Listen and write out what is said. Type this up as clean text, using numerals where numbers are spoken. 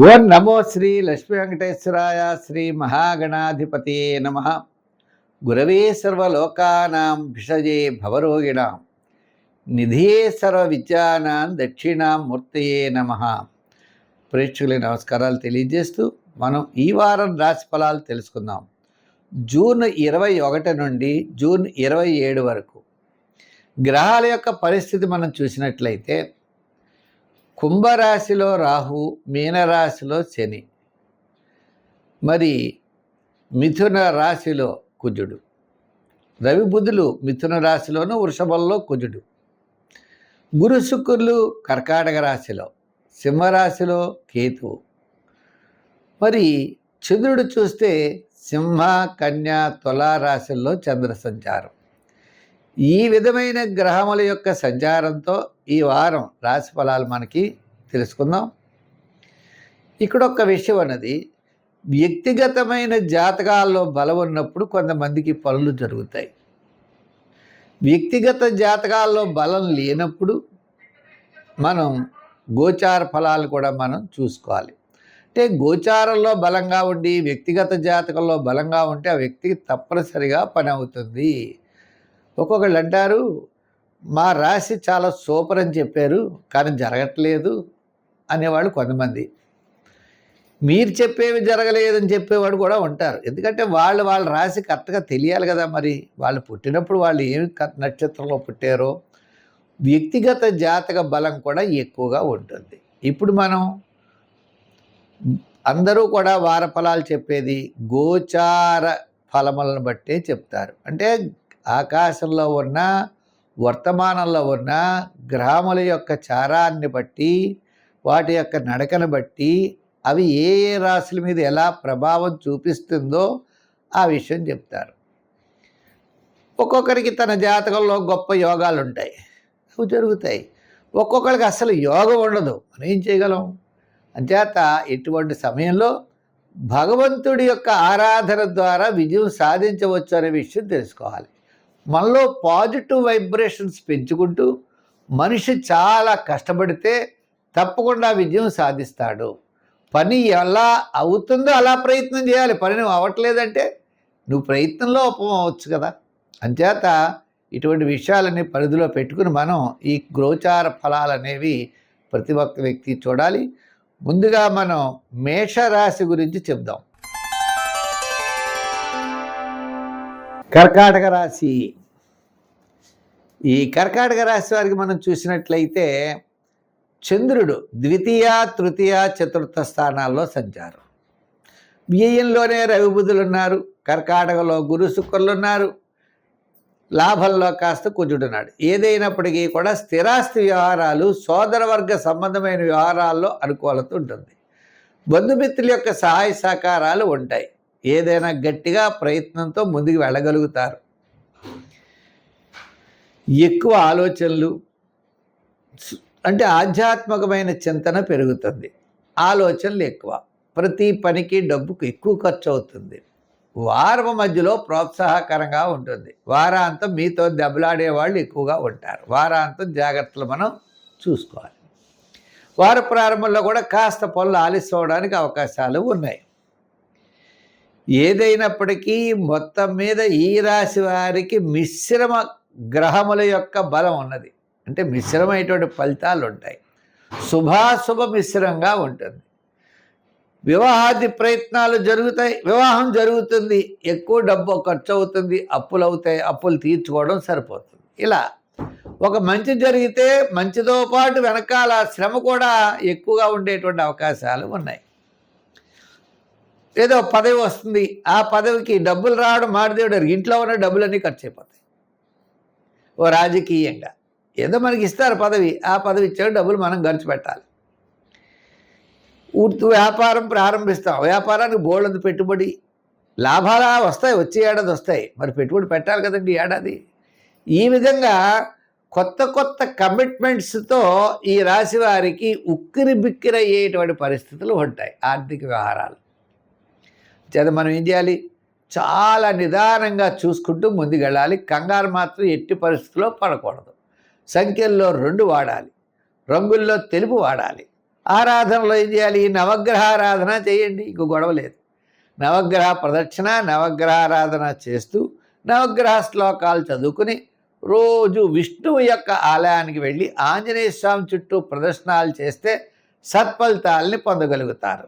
ఓం నమో శ్రీ లక్ష్మీ వెంకటేశ్వరాయ శ్రీ మహాగణాధిపతి నమ. గురవే సర్వలోకానాం భిషజే భవరోగిణాం నిధియే సర్వ విద్యానాం దక్షిణామూర్తయే నమ. ప్రేక్షకులకి నమస్కారాలు తెలియజేస్తూ మనం ఈ వారం రాశి ఫలాలు తెలుసుకుందాం. జూన్ 21 నుండి జూన్ 27 వరకు గ్రహాల యొక్క పరిస్థితి మనం చూసినట్లయితే కుంభరాశిలో రాహు, మీనరాశిలో శని, మరి మిథున రాశిలో కుజుడు, రవి బుధులు మిథున రాశిలోను వృషభంలో కుజుడు, గురు శుక్రులు కర్కాటక రాశిలో, సింహరాశిలో కేతువు, మరి చంద్రుడు చూస్తే సింహ, కన్య, తులా రాశుల్లో చంద్ర సంచారం. ఈ విధమైన గ్రహముల యొక్క సంచారంతో ఈ వారం రాశి ఫలాలు మనకి తెలుసుకుందాం. ఇక్కడ ఒక విషయం అన్నది, వ్యక్తిగతమైన జాతకాల్లో బలం ఉన్నప్పుడు కొంతమందికి పనులు జరుగుతాయి. వ్యక్తిగత జాతకాల్లో బలం లేనప్పుడు మనం గోచార ఫలాలు కూడా మనం చూసుకోవాలి. అంటే గోచారంలో బలంగా ఉండి వ్యక్తిగత జాతకంలో బలంగా ఉంటే ఆ వ్యక్తికి తప్పనిసరిగా పని అవుతుంది. ఒక్కొక్కళ్ళు అంటారు, మా రాశి చాలా సూపర్ అని చెప్పారు కానీ జరగట్లేదు అనేవాళ్ళు కొంతమంది. మీరు చెప్పేవి జరగలేదని చెప్పేవాడు కూడా ఉంటారు. ఎందుకంటే వాళ్ళ రాశి కరెక్ట్గా తెలియాలి కదా. మరి వాళ్ళు పుట్టినప్పుడు వాళ్ళు ఏమి నక్షత్రంలో పుట్టారో వ్యక్తిగత జాతక బలం కూడా ఎక్కువగా ఉంటుంది. ఇప్పుడు మనం అందరూ కూడా వార ఫలాలు చెప్పేది గోచార ఫలములను బట్టే చెప్తారు. అంటే ఆకాశంలో ఉన్న, వర్తమానంలో ఉన్న గ్రహముల యొక్క చారాన్ని బట్టి, వాటి యొక్క నడకను బట్టి అవి ఏ ఏ రాశుల మీద ఎలా ప్రభావం చూపిస్తుందో ఆ విషయం చెప్తారు. ఒక్కొక్కరికి తన జాతకంలో గొప్ప యోగాలు ఉంటాయి, అవి జరుగుతాయి. ఒక్కొక్కరికి అసలు యోగం ఉండదు. మనం ఏం చేయగలం? అంచేత ఇటువంటి సమయంలో భగవంతుడి యొక్క ఆరాధన ద్వారా విజయం సాధించవచ్చు అనే విషయం తెలుసుకోవాలి. మనలో పాజిటివ్ వైబ్రేషన్స్ పెంచుకుంటూ మనిషి చాలా కష్టపడితే తప్పకుండా విజయం సాధిస్తాడు. పని ఎలా అవుతుందో అలా ప్రయత్నం చేయాలి. పని నువ్వు అవ్వట్లేదంటే నువ్వు ప్రయత్నంలో అవ్వచ్చు కదా. అంచేత ఇటువంటి విషయాలన్నీ పరిధిలో పెట్టుకుని మనం ఈ గోచార ఫలాలు అనేవి ప్రతి ఒక్క వ్యక్తి చూడాలి. ముందుగా మనం మేషరాశి గురించి చెప్దాం. కర్కాటక రాశి. ఈ కర్కాటక రాశి వారికి మనం చూసినట్లయితే చంద్రుడు ద్వితీయ, తృతీయ, చతుర్థ స్థానాల్లో సంచారం. వ్యయంలోనే రవి బుధులు ఉన్నారు, కర్కాటకలో గురు శుక్రులు ఉన్నారు, లాభంలో కాస్త కుజుడున్నాడు. ఏదైనప్పటికీ కూడా స్థిరాస్తి వ్యవహారాలు, సోదరవర్గ సంబంధమైన వ్యవహారాల్లో అనుకూలత ఉంటుంది. బంధుమిత్రుల యొక్క సహాయ సహకారాలు ఉంటాయి. ఏదైనా గట్టిగా ప్రయత్నంతో ముందుకు వెళ్ళగలుగుతారు. ఎక్కువ ఆలోచనలు, అంటే ఆధ్యాత్మికమైన చింతన పెరుగుతుంది. ఆలోచనలు ఎక్కువ, ప్రతి పనికి డబ్బుకు ఎక్కువ ఖర్చు అవుతుంది. వారం మధ్యలో ప్రోత్సాహకరంగా ఉంటుంది. వారాంతం మీతో దెబ్బలాడే వాళ్ళు ఎక్కువగా ఉంటారు. వారాంతం జాగ్రత్తలు మనం చూసుకోవాలి. వార ప్రారంభంలో కూడా కాస్త పనులు ఆలస్యం అవడానికి అవకాశాలు ఉన్నాయి. ఏదైనప్పటికీ మొత్తం మీద ఈ రాశి వారికి మిశ్రమ గ్రహముల యొక్క బలం ఉన్నది. అంటే మిశ్రమైనటువంటి ఫలితాలు ఉంటాయి. శుభాశుభ మిశ్రంగా ఉంటుంది. వివాహాది ప్రయత్నాలు జరుగుతాయి, వివాహం జరుగుతుంది, ఎక్కువ డబ్బు ఖర్చు అవుతుంది, అప్పులు అవుతాయి, అప్పులు తీర్చుకోవడం సరిపోతుంది. ఇలా ఒక మంచి జరిగితే మంచితో పాటు వెనకాల శ్రమ కూడా ఎక్కువగా ఉండేటువంటి అవకాశాలు ఉన్నాయి. ఏదో పదవి వస్తుంది, ఆ పదవికి డబ్బులు రావడం మాడిదేవుడు, ఇంట్లో ఉన్న డబ్బులన్నీ ఖర్చు అయిపోతాయి. ఓ రాజకీయంగా ఏదో మనకి ఇస్తారు పదవి, ఆ పదవి ఇచ్చే డబ్బులు మనం ఖర్చు పెట్టాలి. వ్యాపారం ప్రారంభిస్తాం, వ్యాపారానికి బోల్డంత పెట్టుబడి, లాభాలు వస్తాయి, వచ్చే ఏడాది వస్తాయి, మరి పెట్టుబడి పెట్టాలి కదండి ఏడాది. ఈ విధంగా కొత్త కొత్త కమిట్మెంట్స్తో ఈ రాశి వారికి ఉక్కిరి బిక్కిరి అయ్యేటువంటి పరిస్థితులు ఉంటాయి. ఆర్థిక వ్యవహారాలు చేత మనం ఏం చేయాలి? చాలా నిదానంగా చూసుకుంటూ ముందుకెళ్ళాలి. కంగారు మాత్రం ఎట్టి పరిస్థితుల్లో పడకూడదు. సంఖ్యల్లో 2 వాడాలి, రంగుల్లో తెలుపు వాడాలి, ఆరాధనలో ఏం చేయాలి? నవగ్రహారాధన చేయండి, ఇంకో గొడవ లేదు. నవగ్రహ ప్రదక్షిణ, నవగ్రహారాధన చేస్తూ నవగ్రహ శ్లోకాలు చదువుకుని రోజు విష్ణువు యొక్క ఆలయానికి వెళ్ళి ఆంజనేయ స్వామి చుట్టూ ప్రదర్శనలు చేస్తే సత్ఫలితాలని పొందగలుగుతారు.